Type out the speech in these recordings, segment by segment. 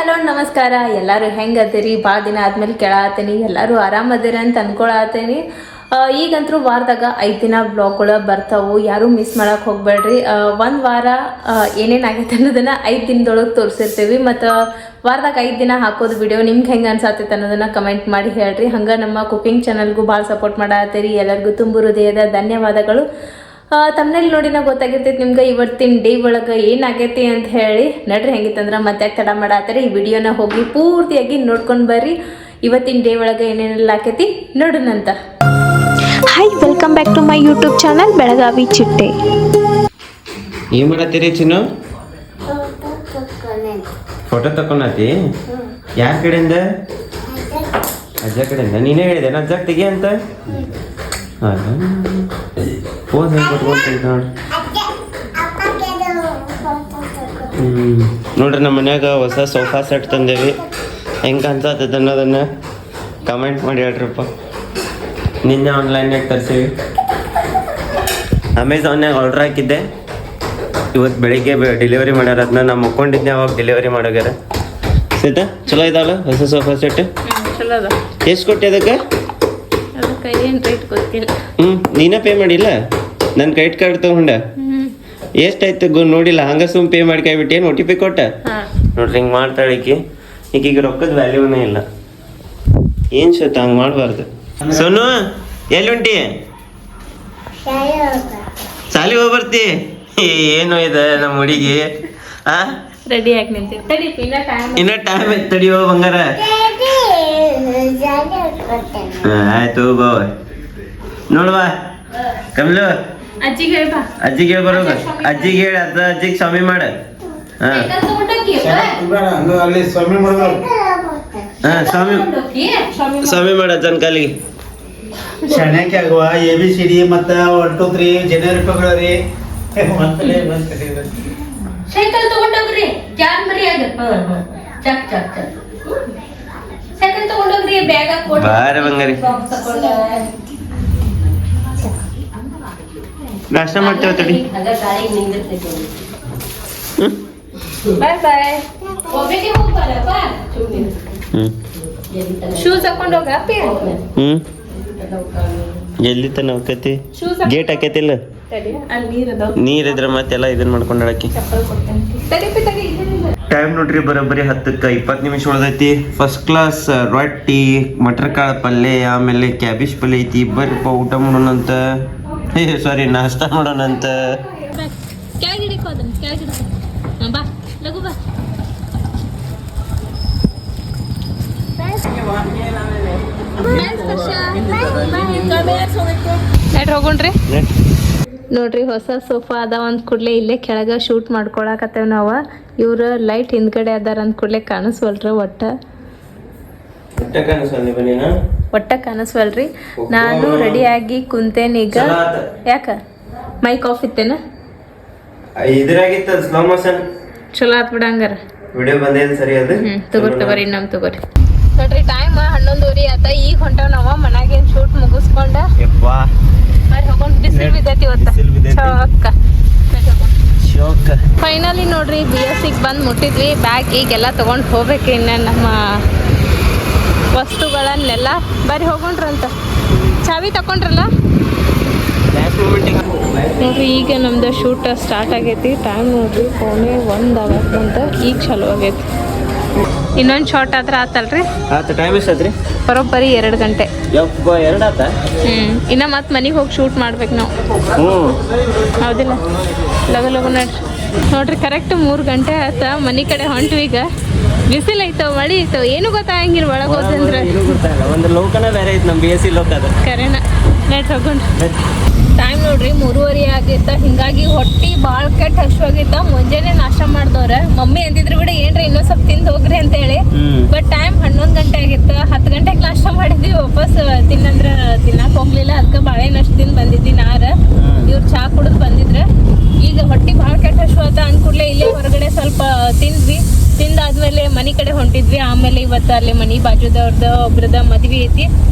Hello ನಮಸ್ಕಾರ. ಎಲ್ಲರೂ ಹೆಂಗದಿರಿ? ಭಾಳ ದಿನ ಆದ್ಮೇಲೆ ಕೇಳಾತೀನಿ. ಎಲ್ಲರೂ ಆರಾಮದಿರಿ ಅಂತ ಅನ್ಕೊಳತೀನಿ. ಈಗಂತೂ ವಾರದಾಗ 5 ದಿನ ಬ್ಲಾಗ್ಗಳು ಬರ್ತಾವು. ಯಾರೂ ಮಿಸ್ ಮಾಡಕ್ಕೆ ಹೋಗ್ಬೇಡ್ರಿ. ಒಂದು ವಾರ ಏನೇನಾಗೈತೆ ಅನ್ನೋದನ್ನು 5 ದಿನದೊಳಗೆ ತೋರಿಸಿರ್ತೀವಿ. ಮತ್ತು ವಾರದಾಗ 5 ದಿನ ಹಾಕೋದು ವಿಡಿಯೋ ನಿಮ್ಗೆ ಹೆಂಗೆ ಅನ್ಸತ್ತೈತೆ ಅನ್ನೋದನ್ನು ಕಮೆಂಟ್ ಮಾಡಿ ಹೇಳ್ರಿ. ಹಂಗೆ ನಮ್ಮ ಕುಕಿಂಗ್ ಚಾನಲ್ಗೂ ಭಾಳ ಸಪೋರ್ಟ್ ಮಾಡತ್ತೀರಿ. ಎಲ್ಲರಿಗೂ ತುಂಬ ಹೃದಯದ ಧನ್ಯವಾದಗಳು. ತಮ್ಮನೇಲಿ ನೋಡಿ ನಾವು ಗೊತ್ತಾಗಿರ್ತೈತೆ ನಿಮ್ಗೆ ಇವತ್ತಿನ ಡೇ ಒಳಗೆ ಏನಾಗೈತಿ ಅಂತ ಹೇಳಿ. ನಡ್ರಿ, ಹೆಂಗಿತ್ತಂದ್ರೆ ಮತ್ತೆ ತಡ ಮಾಡತ್ತಾರೆ. ಈ ವಿಡಿಯೋನ ಹೋಗಿ ಪೂರ್ತಿಯಾಗಿ ನೋಡ್ಕೊಂಡು ಬರ್ರಿ. ಇವತ್ತಿನ ಡೇ ಒಳಗೆ ಏನೇನೆಲ್ಲ ಆಕೈತಿ ನೋಡೋಣಂತ. Hi, welcome back to my YouTube channel Belagavi Chitte. ಏನ್ ಮಾಡತ್ತೀರಿ ಚಿನ್ನು? ಫೋಟೋ ತಕೊಂಡತಿ? ಯಾರ ಕಡೆಯಿಂದ? ಅಜ್ಜ ಕಡೆಯಿಂದ. ನೀನೇ ಹೇಳಿದೆ ಅಜ್ಜ ತೆಗಿ ಅಂತ. ಫೋನ್ ಹೆಂಗೆ ಕೊಟ್ಕೊಂತ ನೋಡ್ರಿ, ನಮ್ಮ ಮನ್ಯಾಗ ಹೊಸ ಸೋಫಾ ಸೆಟ್ ತಂದೇವಿ. ಹೆಂಗೆ ಅನ್ಸತ್ತದ ಅನ್ನೋದನ್ನು ಕಮೆಂಟ್ ಮಾಡಿ ಹೇಳ್ರಪ್ಪ. ನಿನ್ನೆ ಆನ್ಲೈನ್ಯಾಗ ತರಿಸೀವಿ. ಅಮೆಝಾನ್ಯಾಗ ಆರ್ಡ್ರ್ ಹಾಕಿದ್ದೆ. ಇವತ್ತು ಬೆಳಿಗ್ಗೆ ಡೆಲಿವರಿ ಮಾಡ್ಯಾರ. ಅದನ್ನ ನಾವು ಮುಕ್ಕೊಂಡಿದ್ದೆ, ಅವಾಗ ಡೆಲಿವರಿ ಮಾಡೋಗ್ಯಾರ. ಸೀತಾ ಚಲೋ ಇದಾವಲ್ಲ ಹೊಸ ಸೋಫಾ ಸೆಟ್? ಚಲೋ ಅದ. ಎಷ್ಟು ಕೊಟ್ಟೆ ಅದಕ್ಕೆ? ಏನು ರೇಟ್ ಗೊತ್ತಿಲ್ಲ. ನೀನ ಪೇ ಮಾಡಿಲ್ಲ? ನನ್ನ ಕ್ರೆಡಿಟ್ ಕಾರ್ಡ್ ತಗೊಂಡ ಎಷ್ಟಾಯ್ತು ನೋಡಿಲ್ಲ. ಹಂಗ ಸುಮ್ ಪೇ ಮಾಡಿ ಕೈಬಿಟ್ಟು ಏನು OTP ಕೊಟ್ಟ? ನೋಡ್ರಿ, ಹಿಂಗೆ ಮಾಡ್ತಾಳೆ ಈಗೀಗ ರೊಕ್ಕದ ವ್ಯಾಲ್ಯೂನೇ ಇಲ್ಲ. ಏನು ಸತ ಹಂಗೆ ಮಾಡಬಾರ್ದು. ಸೋನು ಎಲ್ಲಿ ಹೊಂಟಿ? ಸಾಲಿ ಹೋಗಿ ಬರ್ತಿ? ಏನು ಇದೆ ನಮ್ಮ ಹುಡುಗಿ? ರೆಡಿ ಆಗಿ ನಿಂತೀನಿ. ಇನ್ನ ಟೈಮ್ ಐತೆ, ತಡಿಯೋ ಬಂಗಾರ. ಆಯ್ತು ಬಾ ನೋಡ್ವಾ. ಕಮಲು ಅಜ್ಜಿಗೆ ಹೇಳಿ ಬಾ. ಅಜ್ಜಿಗೆ ಹೇಳಿ ಬರೋಗ. ಅಜ್ಜಿಗೆ ಹೇಳಿ ಅದ ಅಜ್ಜಿಗೆ ಸ್ವಾಮಿ ಮಾಡ. ಸ್ವಾಮಿ ಮಾಡ ಅಜ್ಜನ ಕಾಲಿಗೆ. ಶಣಕ್ಕೆ ಆಗುವ ABCD ಮತ್ತ 1 2 3 ಜನರೇಟರ್ಗಳು ರೀ. ಸೈಕಲ್ ತಗೊಂಡೋಗ್ರಿ. ಜಾನ್ ಮರಿ ಆಗ ಚಕ್ ಚಕ್ ಚಕ್ ಸೈಕಲ್ ತಗೊಂಡೋಗ್ರಿ. ಬ್ಯಾಗ್ ಹಾಕೊಂಡು ಬಾರ ಬಂಗಾರಿ. ನಾಷ್ಟ ಮಾಡ್ತೇವೆ ತಡಿ. ಅದ ಗಾಳಿಗೆ ನಿಂದಿರ್ತೈತಿ. ಬಾಯ್ ಬಾಯ್. ಒಬ್ಬರಿಗೆ ಹೋಗ್ಬಾರಪ್ಪ. ಶೂಸ್ ಹಾಕೊಂಡು ಹೋಗ. ಎಲ್ಲಿ ತನ ಹೋಗತಿ? ಗೇಟ್ ಹಾಕೈತಿಲ್ಲ? ನೀರಿದ್ರೆ ಮತ್ತೆಲ್ಲ ಇದನ್ನ ಮಾಡ್ಕೊಂಡು ಹೇಳಕ್ಕೆ. ಟೈಮ್ ನೋಡ್ರಿ, ಬರೋಬ್ಬರಿ 10ಕ್ಕೆ 20 ನಿಮಿಷ ಉಳ್ದೈತಿ. ಫಸ್ಟ್ ಕ್ಲಾಸ್ ರೊಟ್ಟಿ, ಮಟರ್ ಕಾಳು ಪಲ್ಯ, ಆಮೇಲೆ ಕ್ಯಾಬೇಜ್ ಪಲ್ಯ ಐತಿ. ಬರ್ರಿಪ್ಪ ಊಟ ಮಾಡೋಣಂತ. ಸಾರಿ, ನಾಷ್ಟ ಮಾಡೋಣಂತ. ಹೋಗೋಣ್ರಿ. ನೋಡ್ರಿ, ಹೊಸ ಸೋಫಾ ಅದಾವ ಅಂದ ಕೂಡಲೇ ಇಲ್ಲೇ ಕೆಳಗೆ ಶೂಟ್ ಮಾಡ್ಕೊಳಕತ್ತೇವ್ ನಾವು. ಇವ್ರ ಲೈಟ್ ಹಿಂದ್ಗಡೆ ಅದಾರ ಅಂದ ಕೂಡಲೇ ಕಾಣಿಸ್ವಲ್ರ. ಒಟ್ಟ ಕಾಣಿಸ್ವಲ್ರಿ. ನಾನು ರೆಡಿಯಾಗಿ ಕುಂತೇನೀಗ. ಯಾಕ ಮೈಕ್ ಆಫ್ ಇತ್ತೇನ? ಇದ್ರಾಗಿತ್ತು ಸ್ಲೋ ಮೋಷನ್. ಚಲೋ ಆತ್ ಬಿಡ ಹಂಗಾರ. ವಿಡಿಯೋ ಬಂದೇನು ಸರಿ ಅದು? ತಗೋರಿ ನಮ್ ತಗೋರಿ. ನೋಡ್ರಿ, ಟೈಮ್ 11:30 ಆತ. ಈಗ ಹೊಂಟವ್ ನಾವ ಮನ್ಯಾಗೇನ್ ಶೂಟ್ ಮುಗಿಸ್ಕೊಂಡ. ಬರ್ರಿ ಹೋಗೋಣ. ಬಿಸಿಲು ಬಿದ್ದೈತಿ ಇವತ್ತ. ಫೈನಲಿ ನೋಡ್ರಿ, BSCಗೆ ಬಂದು ಮುಟ್ಟಿದ್ವಿ. ಬ್ಯಾಗ್ ಈಗೆಲ್ಲ ತಗೊಂಡು ಹೋಗ್ಬೇಕು. ಇನ್ನು ನಮ್ಮ ವಸ್ತುಗಳನ್ನೆಲ್ಲ ಬರ್ರಿ ಹೋಗೋಣ್ರಂತ. ಚಾವಿ ತಕೊಂಡ್ರಲ್ಲ ನೋಡ್ರಿ. ಈಗ ನಮ್ದು ಶೂಟ್ ಸ್ಟಾರ್ಟ್ ಆಗೈತಿ. ಟೈಮ್ ನೋಡ್ರಿ 1:15 ಆಗತ್ತಂತ. ಈಗ ಚಲೋ ಆಗೈತಿ. ಇನ್ನೊಂದು ಶಾರ್ಟ್ ಆದ್ರೆ ಆತಲ್ರಿ? ಟೈಮ್ ಎಷ್ಟಾದ್ರಿ? ಬರೋಬ್ಬರಿ 2 ಗಂಟೆ. 2 ಆತ. ಇನ್ನ ಮತ್ತೆ ಮನೆಗೆ ಹೋಗಿ ಶೂಟ್ ಮಾಡ್ಬೇಕು ನಾವು. ಹೌದಿಲ್ಲ? ಲಗು ನೋಡ್ರಿ ಕರೆಕ್ಟ್ 3 ಗಂಟೆ ಆತ. ಮನೆ ಕಡೆ ಹೊಂಟ್ವಿ. ಈಗ ಬಿಸಿಲು ಐತವ, ಮಳಿ ಐತವ, ಏನು ಗೊತ್ತಾಗಂಗಿಲ್ಲ ಒಳಗೆ ಹೋದಂದ್ರೆ. ಒಂದು ಲೋಕನ ಬೇರೆ ಐತೆ ನಮ್ಮ BSC ಲೋಕ. ಅದು ಕರೆನ. ಹೋಗೋಣ. ಟೈಮ್ ನೋಡ್ರಿ 3:30 ಆಗಿತ್ತ. ಹಿಂಗಾಗಿ ಹೊಟ್ಟಿ ಭಾಳ ಕೆಟ್ಟ ಹಶ್ವಾಗಿತ್ತ. ಮುಂಜಾನೆ ನಾಷ್ಟ ಮಾಡ್ದವ್ರ ಮಮ್ಮಿ ಅಂದಿದ್ರು ಬಿಡ ಏನ್ರಿ ಇನ್ನೂ ಸ್ವಲ್ಪ ತಿಂದು ಹೋಗ್ರಿ ಅಂತ ಹೇಳಿ. ಬಟ್ ಟೈಮ್ 11 ಗಂಟೆ ಆಗಿತ್ತ. 10 ಗಂಟೆಗೆ ನಾಷ್ಟ ಮಾಡಿದ್ವಿ. ವಾಪಸ್ ತಿನ್ನಂದ್ರ ತಿನ್ನಕ್ ಹೋಗ್ಲಿಲ್ಲ. ಅದಕ್ಕೆ ಬಾಳೆಹಣ್ಣು ಅಷ್ಟು ತಿಂದು ಬಂದಿದ್ದಿ. ಇವ್ರು ಚಾ ಕುಡಿದು ಬಂದಿದ್ರ. ಈಗ ಹೊಟ್ಟಿ ಭಾಳ ಕೆಟ್ಟ ಹಶ್ವಾತ ಅಂದ್ಕೂಡ್ಲೆ ಇಲ್ಲೇ ಹೊರಗಡೆ ಸ್ವಲ್ಪ ತಿಂದ್ವಿ. ತಿಂದಾದ್ಮೇಲೆ ಮನೆ ಕಡೆ ಹೊಂಟಿದ್ವಿ. ಆಮೇಲೆ ಇವತ್ತು ಅಲ್ಲಿ ಮನಿ ಬಾಜುದವ್ರದ್ದು ಒಬ್ರದ ಮದ್ವಿ ಐತಿ.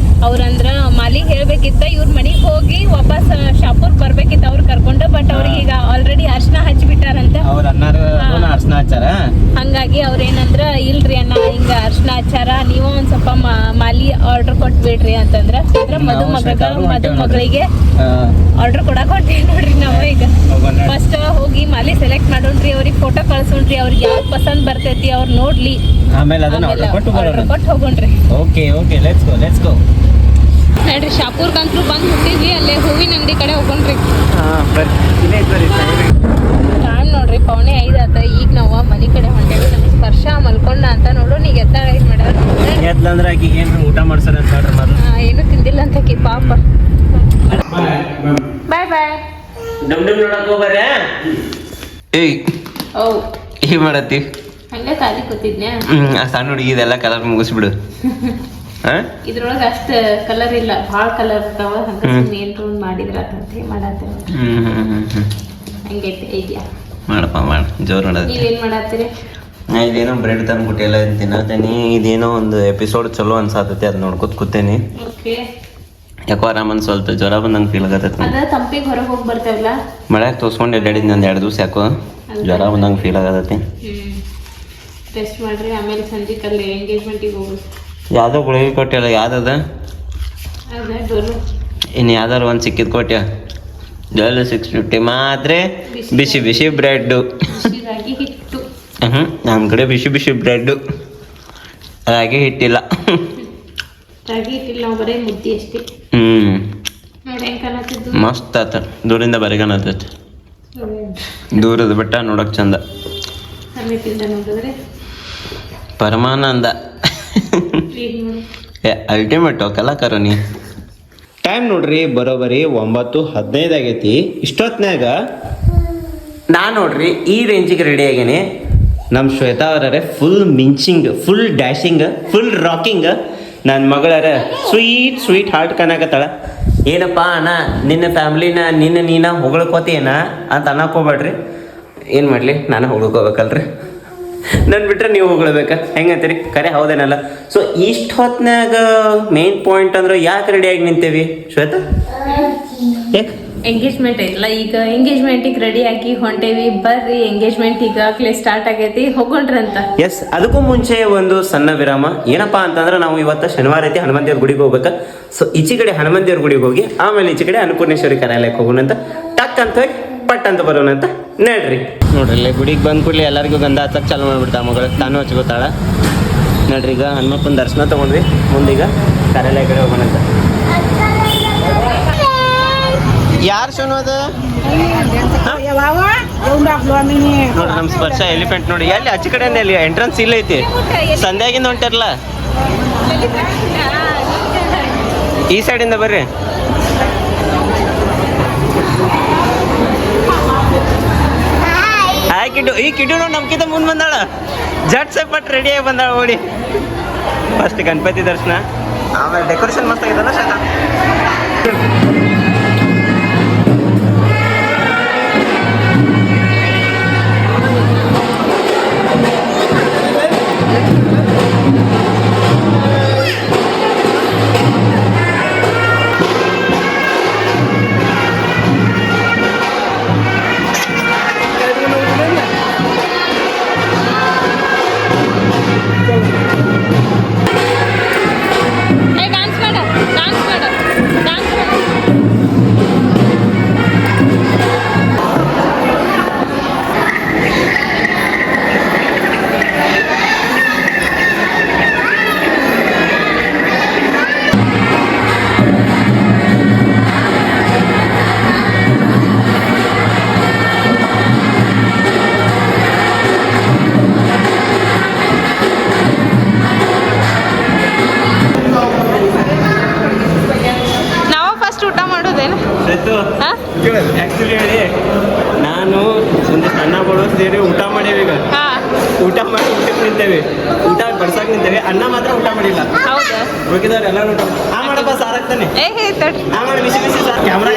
ಅವ್ರಂದ್ರ ಮಾಲಿಗೆ ಹೇಳ್ಬೇಕಿತ್ತ. ಇವ್ರ ಮನೆಗೆ ಹೋಗಿ ವಾಪಸ್ ಶಾಪುರ್ ಬರ್ಬೇಕಿತ್ತು ಅವ್ರು ಕರ್ಕೊಂಡು. ಬಟ್ ಅವ್ರಿಗೆ ಈಗ ಆಲ್ರೆಡಿ ಅರ್ಶನ ಹಚ್ಚಿಬಿಟ್ಟಾರಂತ. ಹಂಗಾಗಿ ಅವ್ರೇನಂದ್ರ ಅಂದ್ರ ಇಲ್ರಿ ಅಣ್ಣ ಹಿಂಗ ಅರ್ಶನ ಆಚಾರ ನೀವು ಒಂದ್ ಸ್ವಲ್ಪ ಮಾಲಿ ಆರ್ಡರ್ ಕೊಟ್ಬಿಡ್ರಿ ಅಂತಂದ್ರ ಮದುಮಗಳಿಗೆ ಆರ್ಡರ್ ಕೊಡಕ್ ಹೊಂಟೇವಿ ನೋಡ್ರಿ ನಾವು ಈಗ ಫಸ್ಟ್ ಹೋಗಿ ಮಾಲಿ ಸೆಲೆಕ್ಟ್ ಮಾಡೋಣ್ರಿ ಅವ್ರಿಗೆ ಫೋಟೋ ಕಳ್ಸೋಣ್ರಿ ಅವ್ರಿಗೆ ಯಾವ್ದು ಪಸಂದ್ ಬರ್ತೈತಿ ಅವ್ರು ನೋಡ್ಲಿ ಆಮೇಲೆ ಅದನ್ನ ಆರ್ಡರ್ ಕೊಟ್ಟು ಹೋಗೋಣ್ರಿ. ಓಕೆ ಲೆಟ್ಸ್ ಗೋ ನೋಡ್ರಿ ಶಾಪೂರ್ಗಂತೂ ಬಂದ್ ಹುಟ್ಟಿದ್ವಿ ಅಲ್ಲೇ ಹೂವಿನ ಅಂಗಡಿ ಕಡೆ ಹೋಗೋಣ್ರಿ. ಟೈಮ್ ನೋಡ್ರಿ 4:45 ಆತ. ಈಗ ನಾವು ಮನಿ ಕಡೆ ಹೊಂಟೇವಿ. ನಮ್ ಸ್ಪರ್ಶ ಮಲ್ಕೊಂಡ ಅಂತ ನೋಡು ನೀಗ ಎತ್ತಾಳ ಏನ್ ಮಾಡ್ಯಾರ ಎದ್ಲಂದ್ರ ಆಕಿಗೆ ಏನು ಊಟ ಮಾಡ್ಸಾರ ಅಂತ ಹೇಳ್ರಿ ಮೊದಲು. ಏನು ತಿಂದಿಲ್ಲ ಅಂತ ಆಕಿ ಪಾಪ. ಬಾಯ್ ಬಾಯ್. ಡಮ್ ನೋಡಕ್ ಹೋಗ್ಬಾರ್ಯಾ? ಏಯ್ ಓ ಏನ್ ಮಾಡತ್ತಿ? ಹಂಗೆ ಖಾಲಿ ಕೂತಿದ್ನ್ಯಾ. ಆ ಸಣ್ಣ ಹುಡುಗಿ ಇದೆಲ್ಲ ಕಲರ್ ಮುಗಿಸ್ಬಿಡು. ಇದ್ರೊಳಗ ಅಷ್ಟ ಕಲರ್ ಇಲ್ಲ, ಭಾಳ ಕಲರ್ ಇರ್ತಾವ. ಹಂಗ ಏನ್ರ ಒಂದ್ ಮಾಡಿದ್ರ ಅಂತ ಮಾಡಾತಿರ. ಹಂಗೈತಿ ಐಡಿಯಾ. ಮಾಡಪ್ಪ ಮಾಡ ಜೋರ್ ನೋಡೋದು. ನೀವೇನ್ ಮಾಡಾತ್ತೀರಿ? ನಾ ಇದೇನೋ ಬ್ರೆಡ್ ತಂದು ಕೊಟ್ಟಿಲ್ಲ ತಿನ್ನತೇನಿ. ಇದೇನೋ ಒಂದು ಎಪಿಸೋಡ್ ಚಲೋ ಅನ್ಸಾತೈತಿ, ಅದ್ ನೋಡ್ಕೊತ ಕೂತೇನಿ. ಓಕೆ. ಯಾಕೋ ಆರಾಮನ್ ಸ್ವಲ್ಪ ಜ್ವರ ಬಂದಂಗೆ ಫೀಲ್ ಆಗತ್ತೈತಿ. ಅದ ತಂಪಿಗೆ ಹೊರಗೆ ಹೋಗಿ ಬರ್ತೇವಲ್ಲ, ಮಳ್ಯಾಗ ತೋರ್ಸ್ಕೊಂಡು ಅಡ್ಡಾಡಿದ್ನಿ ಒಂದು 2 ದಿವಸ. ಯಾಕೋ ಜ್ವರ ಬಂದಂಗೆ ಫೀಲ್ ಆಗತೈತಿ. ರೆಸ್ಟ್ ಮಾಡ್ರಿ. ಆಮೇಲೆ ಸಂಜೆ ಕಲ್ಲಿ ಎಂಗೇಜ್ಮೆಂಟಿಗೆ ಹೋಗೋದು. ಯಾವ್ದೋ ಗುಳಿಗೆ ಕೊಟ್ಟಿಲ್ಲ, ಯಾವ್ದದ? ಅದ ಡೋಲು. ಇನ್ನು ಯಾವ್ದಾರು ಒಂದು ಸಿಕ್ಕಿದ್ ಕೊಟ್ಯ? ಡೋಲು 650 ಮಾತ್ರ. ಬಿಸಿ ಬಿಸಿ ಬ್ರೆಡ್ಡು. ರಾಗಿ ಹಿಟ್ಟು. ನಮ್ಮ ಕಡೆ ಬಿಸಿ ಬಿಸಿ ಬ್ರೆಡ್ಡು, ರಾಗಿ ಹಿಟ್ಟಿಲ್ಲ. ರಾಗಿ ಹಿಟ್ಟಿಲ್ಲ, ನಾವು ಬರೀ ಮುದ್ದೆ ಅಷ್ಟೇ. ನೋಡಿ ಹೆಂಗೆ ಕಾಣತ್ತಿದ್ದು. ಮಸ್ತ್ ಆತ. ದೂರಿಂದ ಬರೀ ಕಾಣತೈತಿ. ದೂರದ ಬೆಟ್ಟ ನೋಡಕ್ ಚಂದ. ಸಮೀಪದಿಂದ ನೋಡಿದ್ರೆ ಪರಮಾನಂದ. ಅಲ್ಟಿಮೇಟ್ ಕಲಾಕಾರ ನೀ. ಟೈಮ್ ನೋಡ್ರಿ ಬರೋಬರಿ 9:15 ಆಗೈತಿ. ಇಷ್ಟೊತ್ನ್ಯಾಗ ನಾನು ನೋಡ್ರಿ ಈ ರೇಂಜಿಗೆ ರೆಡಿ ಆಗೇನಿ. ನಮ್ಮ ಶ್ವೇತಾ ಅವರೇ ಫುಲ್ ಮಿಂಚಿಂಗ್, ಫುಲ್ ಡ್ಯಾಶಿಂಗ್, ಫುಲ್ ರಾಕಿಂಗ್. ನನ್ನ ಮಗಳರ ಸ್ವೀಟ್ ಹಾರ್ಟ್ ಕಾಣಕತ್ತಾಳ. ಏನಪ್ಪ ಅಣ್ಣ ನಿನ್ನ ಫ್ಯಾಮ್ಲಿನ ನೀನ ಹೊಗಳ್ಕೋತೀಯನ ಅಂತ ಅನ್ನಕೋಬೇಡ್ರಿ. ಏನು ಮಾಡಲಿ, ನಾನು ಹೊಗಳ್ಕೋಬೇಕಲ್ರಿ. ನನ್ನ ಬಿಟ್ರೆ ನೀವು ಹೊಗಳ್ಬೇಕಾ? ಹೆಂಗಂತೀರಿ? ಕರೆ ಹೌದೇನಲ್ಲ. ಸೊ ಇಷ್ಟು ಹೊತ್ನಾಗ ಮೇನ್ ಪಾಯಿಂಟ್ ಅಂದ್ರೆ ಯಾಕೆ ರೆಡಿಯಾಗಿ ನಿಂತೇವಿ ಶ್ವೇತಾ? ಯಾಕೆ? ಎಂಗೇಜ್ಮೆಂಟ್ ಐತಲ್ಲ ಈಗ. ಎಂಗೇಜ್ಮೆಂಟಿಗೆ ರೆಡಿ ಆಗಿ ಹೊಂಟೇವಿ. ಬರ್ರಿ, ಎಂಗೇಜ್ಮೆಂಟ್ ಈಗಾಗಲೇ ಸ್ಟಾರ್ಟ್ ಆಗೈತಿ, ಹೋಗೋಣ್ರಂತ. ಎಸ್, ಅದಕ್ಕೂ ಮುಂಚೆ ಒಂದು ಸಣ್ಣ ವಿರಾಮ. ಏನಪ್ಪಾ ಅಂತಂದ್ರೆ ನಾವು ಇವತ್ತು ಶನಿವಾರ ಐತಿ, ಹನುಮಂತಿಯವ್ರ ಗುಡಿಗೆ ಹೋಗ್ಬೇಕು. ಸೊ ಈಚೆ ಕಡೆ ಹನುಮಂತಿಯವ್ರ ಗುಡಿಗೆ ಹೋಗಿ ಆಮೇಲೆ ಈಚೆ ಕಡೆ ಅನ್ನಪೂರ್ಣೇಶ್ವರಿ ಕಾರ್ಯಾಲಯಕ್ಕೆ ಹೋಗೋಣಂತ. ಟಕ್ ಅಂತ ಹೋಗಿ ಪಟ್ ಅಂತ ಬರೋಣಂತ ನೋಡ್ರಿ. ನೋಡ್ರಿ ಇಲ್ಲಿ ಗುಡಿಗೆ ಬಂದ್ ಕೂಡಲೇ ಎಲ್ಲರಿಗೂ ಗಂಧ ಹಚ್ಚಕ್ಕೆ ಚಾಲು ಮಾಡ್ಬಿಡ್ತಾ ಮಗಳು. ತಾನು ಹಚ್ಕೋತಾಳ ನೋಡ್ರಿ. ಈಗ ಹನುಮಪ್ಪನ ದರ್ಶನ ತಗೊಂಡ್ವಿ, ಮುಂದೀಗ ಕಾರ್ಯಾಲಯ ಕಡೆ ಹೋಗೋಣಂತ. ಯಾರು ಶೋನು ಅದು? ನೋಡ್ರಿ ನಮ್ಮ ಸ್ಪರ್ಶ ಎಲಿಫೆಂಟ್ ನೋಡಿ. ಎಲ್ಲಿ ಆಚೆ ಕಡೆ ಅಲ್ಲಿ ಎಂಟ್ರೆನ್ಸ್ ಇಲ್ಲ ಐತಿ. ಸಂಧ್ಯಾಗಿಂದ ಹೊಂಟಿರಲ್ಲ, ಈ ಸೈಡಿಂದ ಬರ್ರಿ. ಕಿಡ್ಡು, ಈ ಕಿಡ್ಡು ನೋಡಿ ನಮ್ಕಿಂತ ಮುಂದೆ ಬಂದಾಳ. ಜಟ್ ಸೆಪಟ್ ರೆಡಿಯಾಗಿ ಬಂದಾಳ ಓಡಿ. ಫಸ್ಟ್ ಗಣಪತಿ ದರ್ಶನ, ಆಮೇಲೆ ಡೆಕೋರೇಷನ್ ಮಸ್ತ್ ಆಗಿದಲ್ಲ ಶಾಖ. ಆ್ಯಕ್ಚುಲಿ ಹೇಳಿ ನಾನು ಒಂದಿಷ್ಟು ಅನ್ನಗಳು ಸೇರಿ ಊಟ ಮಾಡೇವಿ. ಈಗ ಊಟ ಮಾಡಿ ಊಟಕ್ಕೆ ನಿಂತೇವಿ, ಊಟ ಬಡ್ಸಕ್ ನಿಂತೇವಿ. ಅನ್ನ ಮಾತ್ರ ಊಟ ಮಾಡಿಲ್ಲ. ಹೋಗಿದವ್ರು ಎಲ್ಲ ಊಟ ಆ ಮಾಡಪ್ಪ ಸಾರಾಗ್ತಾನೆ. ಆ ಮಾಡಿ ಬಿಸಿ ಬಿಸಿ ಸಾರ್ ಕ್ಯಾಮ್ರಾ